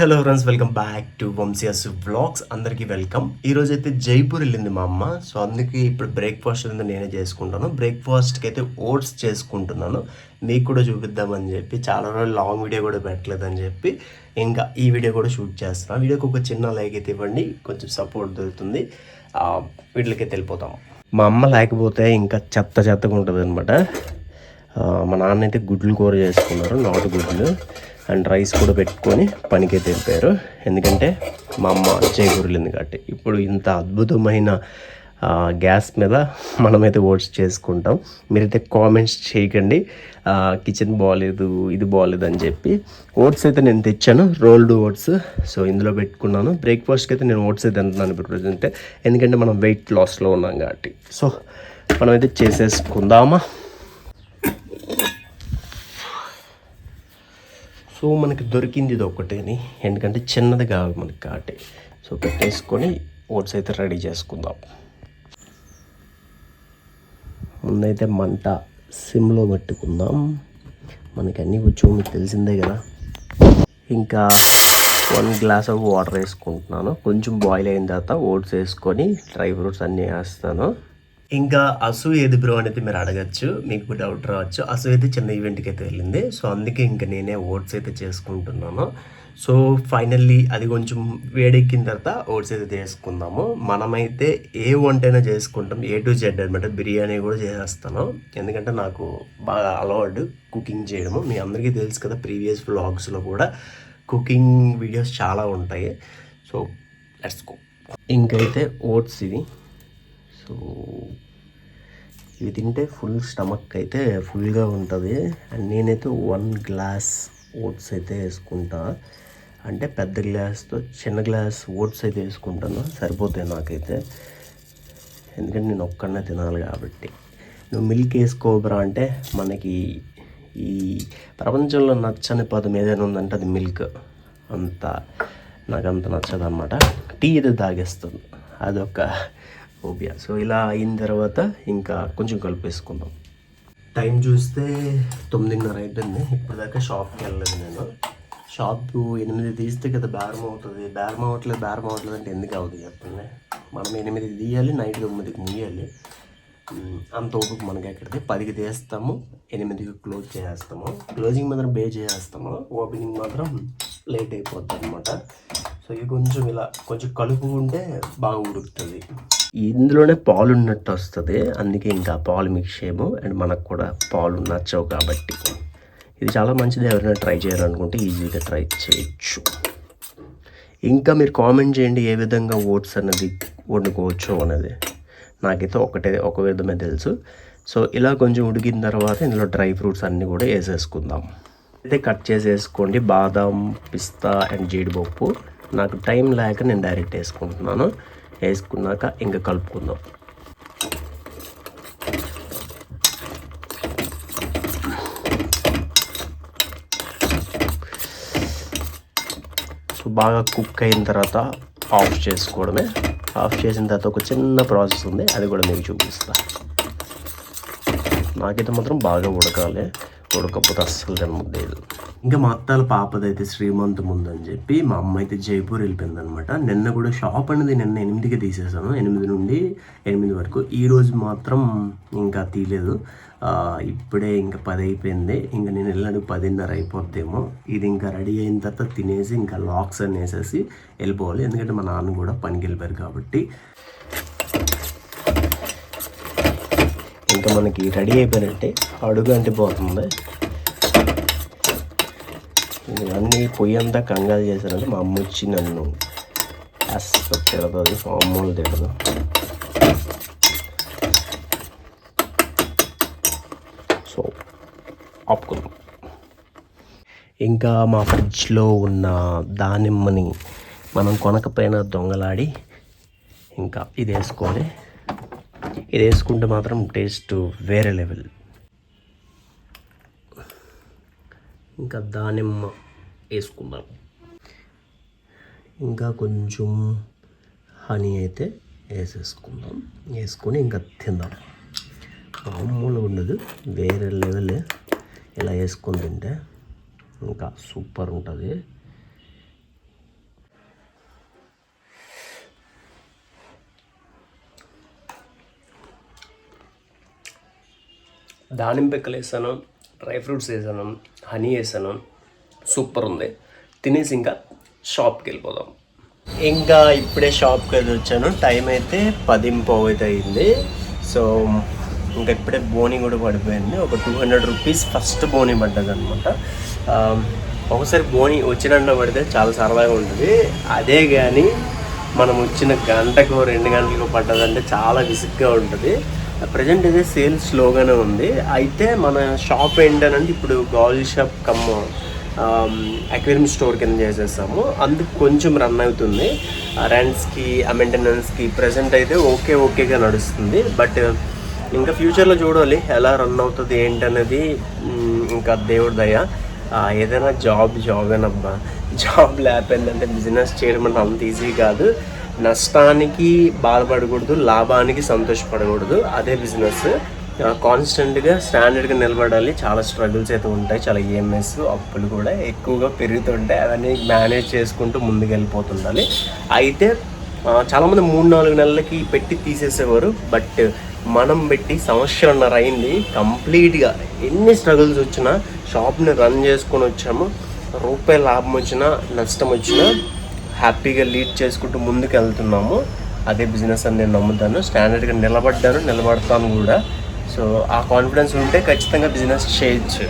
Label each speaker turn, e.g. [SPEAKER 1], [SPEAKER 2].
[SPEAKER 1] Hello friends, welcome back to Vamsi's vlogs. అందరికీ welcome. ఈరోజు అయితే జైపూర్ వెళ్ళింది మా అమ్మ. సో అందుకే ఇప్పుడు బ్రేక్ఫాస్ట్ అనేది నేనే చేసుకుంటాను. బ్రేక్ఫాస్ట్కి అయితే ఓట్స్ చేసుకుంటున్నాను. మీకు కూడా చూపిద్దామని చెప్పి చాలా రోజులు లాంగ్ వీడియో కూడా పెట్టలేదని చెప్పి ఇంకా ఈ వీడియో కూడా షూట్ చేస్తున్నాను. వీడియోకి ఒక చిన్న లైక్ అయితే ఇవ్వండి, కొంచెం సపోర్ట్ దొరుకుతుంది. వీటికైతే వెళ్ళిపోతాం. మా అమ్మ లేకపోతే ఇంకా చెత్తగా ఉంటుంది అనమాట. మా నాన్న అయితే గుడ్లు కూర చేసుకున్నారు, నాటు గుడ్లు అండ్ రైస్ కూడా పెట్టుకొని పనికైతే వెళ్ళిపోయారు. ఎందుకంటే మా అమ్మ జైపూర్ వెళ్ళింది కాబట్టి. ఇప్పుడు ఇంత అద్భుతమైన గ్యాస్ మీద మనమైతే ఓట్స్ చేసుకుంటాం. మీరైతే కామెంట్స్ చేయకండి కిచెన్ బాగాలేదు, ఇది బాగాలేదు అని చెప్పి. ఓట్స్ అయితే నేను తెచ్చాను, రోల్డ్ ఓట్స్. సో ఇందులో పెట్టుకున్నాను. బ్రేక్ఫాస్ట్కి అయితే నేను ఓట్స్ అయితే తింటున్నాను ఇప్పుడు ప్రజెంట్, ఎందుకంటే మనం వెయిట్ లాస్లో ఉన్నాం కాబట్టి. సో మనమైతే చేసేసుకుందామా. సో మనకి దొరికింది ఇది ఒకటేని, ఎందుకంటే చిన్నది కావాలి మనకి కాబట్టి. సో పెట్టేసుకొని ఓట్స్ అయితే రెడీ చేసుకుందాం. ముందైతే మంట సిమ్లో పెట్టుకుందాం. మనకి అన్నీ కొంచెం మీకు తెలిసిందే కదా. ఇంకా 1 గ్లాస్ ఆఫ్ వాటర్ వేసుకుంటున్నాను. కొంచెం బాయిల్ అయిన తర్వాత ఓట్స్ వేసుకొని డ్రై ఫ్రూట్స్ అన్నీ వేస్తాను. ఇంకా అసు ఏది బ్రో అనేది మీరు అడగచ్చు, మీకు డౌట్ రావచ్చు. అసు అయితే చిన్న ఈవెంట్కి అయితే వెళ్ళింది. సో అందుకే ఇంకా నేనే ఓట్స్ అయితే చేసుకుంటున్నాను. సో ఫైనల్లీ అది కొంచెం వేడెక్కిన తర్వాత ఓట్స్ అయితే చేసుకుందాము. మనమైతే ఏ వంటైనా చేసుకుంటాం, A to Z అనమాట. బిర్యానీ కూడా చేసేస్తాను, ఎందుకంటే నాకు బాగా అలవాటు కుకింగ్ చేయడము. మీ అందరికీ తెలుసు కదా, ప్రీవియస్ వ్లాగ్స్లో కూడా కుకింగ్ వీడియోస్ చాలా ఉంటాయి. So let's go. ఇంకైతే ఓట్స్ ఇవి. సో ఇవి తింటే ఫుల్ స్టమక్ అయితే ఫుల్గా ఉంటుంది. అండ్ నేనైతే 1 గ్లాస్ ఓట్స్ అయితే వేసుకుంటా. అంటే పెద్ద గ్లాస్తో చిన్న గ్లాస్ ఓట్స్ అయితే వేసుకుంటాను, సరిపోతాయి నాకైతే. ఎందుకంటే నేను ఒక్కడనే తినాలి కాబట్టి. నువ్వు మిల్క్ వేసుకోబరా అంటే, మనకి ఈ ప్రపంచంలో నచ్చని పదం ఏదైనా ఉందంటే అది మిల్క్. నాకంత నచ్చదు అన్నమాట. టీ అయితే తాగేస్తుంది, అదొక ఓబియా. సో ఇలా అయిన తర్వాత ఇంకా కొంచెం కలిపేసుకుందాం. టైం చూస్తే 9:30 అయిపోయింది. ఇప్పటిదాకా షాప్కి వెళ్ళలేదు నేను. షాపు 8 తీస్తే కదా బేరం అవుతుంది. బేరం అవ్వట్లేదు అంటే ఎందుకు అవుతుంది చెప్పండి. మనం 8 తీయాలి, నైట్ 9కి ముగియాలి. అంత ఓపిక మనకి ఎక్కడితే 10కి తీస్తాము, 8కి క్లోజ్ చేసేస్తాము. క్లోజింగ్ మాత్రం చేసేస్తాము, ఓపెనింగ్ మాత్రం లేట్ అయిపోద్ది అనమాట. సో ఇవి కొంచెం కలుపుకుంటే బాగా ఉడుకుతుంది. ఇందులోనే పాలు ఉన్నట్టు వస్తుంది, అందుకే ఇంకా పాలు మిక్స్ చేయము. అండ్ మనకు కూడా పాలు నచ్చవు కాబట్టి ఇది చాలా మంచిది. ఎవరైనా ట్రై చేయాలనుకుంటే ఈజీగా ట్రై చేయొచ్చు. ఇంకా మీరు కామెంట్ చేయండి ఏ విధంగా ఓట్స్ అనేది వండుకోవచ్చు అనేది. నాకైతే ఒక విధమే తెలుసు. సో ఇలా కొంచెం ఉడికిన తర్వాత ఇందులో డ్రై ఫ్రూట్స్ అన్నీ కూడా వేసేసుకుందాం. అయితే కట్ చేసేసుకోండి, బాదం, పిస్తా అండ్ జీడిపప్పు. నాకు టైం లేక నేను డైరెక్ట్ వేసుకుంటున్నాను. వేసుకున్నాక ఇంకా కలుపుకుందాం. సో బాగా కుక్ అయిన తర్వాత ఆఫ్ చేసుకోవడమే. ఆఫ్ చేసిన తర్వాత ఒక చిన్న ప్రాసెస్ ఉంది, అది కూడా మీకు చూపిస్తా. నాకైతే మాత్రం బాగా ఉడకాలి, ఉడకపోతే అస్సలు తినముద్దేదు. ఇంకా మా అత్తాల పాపదైతే శ్రీమంతం ఉందని చెప్పి మా అమ్మ అయితే జైపూర్ వెళ్ళిపోయింది అనమాట. నిన్న కూడా షాప్ అనేది నిన్న 8కి తీసేసాను, 8 నుండి 8 వరకు. ఈరోజు మాత్రం ఇంకా తీయలేదు. ఇప్పుడే ఇంకా 10 అయిపోయింది. ఇంకా నేను వెళ్ళడానికి 10:30 అయిపోద్దేమో. ఇది ఇంకా రెడీ అయిన తర్వాత తినేసి ఇంకా లాక్స్ అని వేసేసి వెళ్ళిపోవాలి, ఎందుకంటే మా నాన్న కూడా పనికి వెళ్ళిపోయారు కాబట్టి. ఇంకా మనకి రెడీ అయిపోయినట్టే, అడుగు అంటే పోతుంది. అన్నీ పొయ్యి అంతా కంగారు చేశారంటే మా అమ్మ వచ్చి నన్ను తిడుతుంది, మామూలు తిడదు. సో ఆపుకుందాం. ఇంకా మా ఫ్రిడ్జ్లో ఉన్న దానిమ్మని మనం కొనకపోయినా దొంగలాడి ఇంకా ఇది వేసుకోవాలి. ఇది వేసుకుంటే మాత్రం టేస్ట్ వేరే లెవెల్. ఇంకా దానిమ్మ వేసుకుందాం. ఇంకా కొంచెం హనీ అయితే వేసేసుకుందాం. వేసుకొని ఇంకా తిందాం. మామూలుగా ఉండదు, వేరే లెవెల్. ఇలా వేసుకొని తింటే ఇంకా సూపర్ ఉంటుంది. దానిమ్మ పిక్కలు వేసాను, డ్రై ఫ్రూట్స్ వేసాను, హనీ వేసాను. సూపర్ ఉంది. తినేసి ఇంకా షాప్కి వెళ్ళిపోదాం. ఇంకా ఇప్పుడే షాప్కి వెళ్ళి వచ్చాను. టైం అయితే 10:15 అయితే అయింది. సో ఇంకా ఇప్పుడే బోనీ కూడా పడిపోయింది. ఒక 200 రూపీస్ ఫస్ట్ బోనీ పడ్డది అనమాట. ఒకసారి బోనీ వచ్చినండ పడితే చాలా సరదాగా ఉంటుంది. అదే కానీ మనం వచ్చిన గంటకు 2 గంటలకు పడ్డదంటే చాలా విసుగ్గా ఉంటుంది. ప్రజెంట్ అయితే సేల్స్ స్లోగానే ఉంది. అయితే మన షాప్ ఏంటంటే ఇప్పుడు గాల్ షాప్ అక్వేరియం స్టోర్ కింద చేసేసాము. అందుకు కొంచెం రన్ అవుతుంది. రెంట్స్కి మెయింటెనెన్స్కి ప్రజెంట్ అయితే ఓకేగా నడుస్తుంది. బట్ ఇంకా ఫ్యూచర్లో చూడాలి ఎలా రన్ అవుతుంది ఏంటనేది. ఇంకా దేవుడి దయ. ఏదైనా జాబేనబ్బా. జాబ్ లేకపోయిందంటే బిజినెస్ చేయడం అంటే అంత ఈజీ కాదు. నష్టానికి బాధపడకూడదు, లాభానికి సంతోషపడకూడదు. అదే బిజినెస్. కాన్స్టెంట్గా స్టాండర్డ్గా నిలబడాలి. చాలా స్ట్రగుల్స్ అయితే ఉంటాయి. చాలా ఈఎంఐస్ అప్పులు కూడా ఎక్కువగా పెరుగుతుంటాయి. అవన్నీ మేనేజ్ చేసుకుంటూ ముందుకు వెళ్ళిపోతుండాలి. అయితే చాలామంది 3-4 నెలలకి పెట్టి తీసేసేవారు. బట్ మనం పెట్టి 1.5 సంవత్సరం అయింది. కంప్లీట్గా ఎన్ని స్ట్రగుల్స్ వచ్చినా షాప్ని రన్ చేసుకొని వచ్చాము. రూపాయి లాభం వచ్చినా నష్టం వచ్చినా హ్యాపీగా లీడ్ చేసుకుంటూ ముందుకు వెళ్తున్నాము. అదే బిజినెస్ అని నేను నమ్ముతాను. స్టాండర్డ్గా నిలబడ్డాను, నిలబడతాను కూడా. సో ఆ కాన్ఫిడెన్స్ ఉంటే ఖచ్చితంగా బిజినెస్ చేయొచ్చు.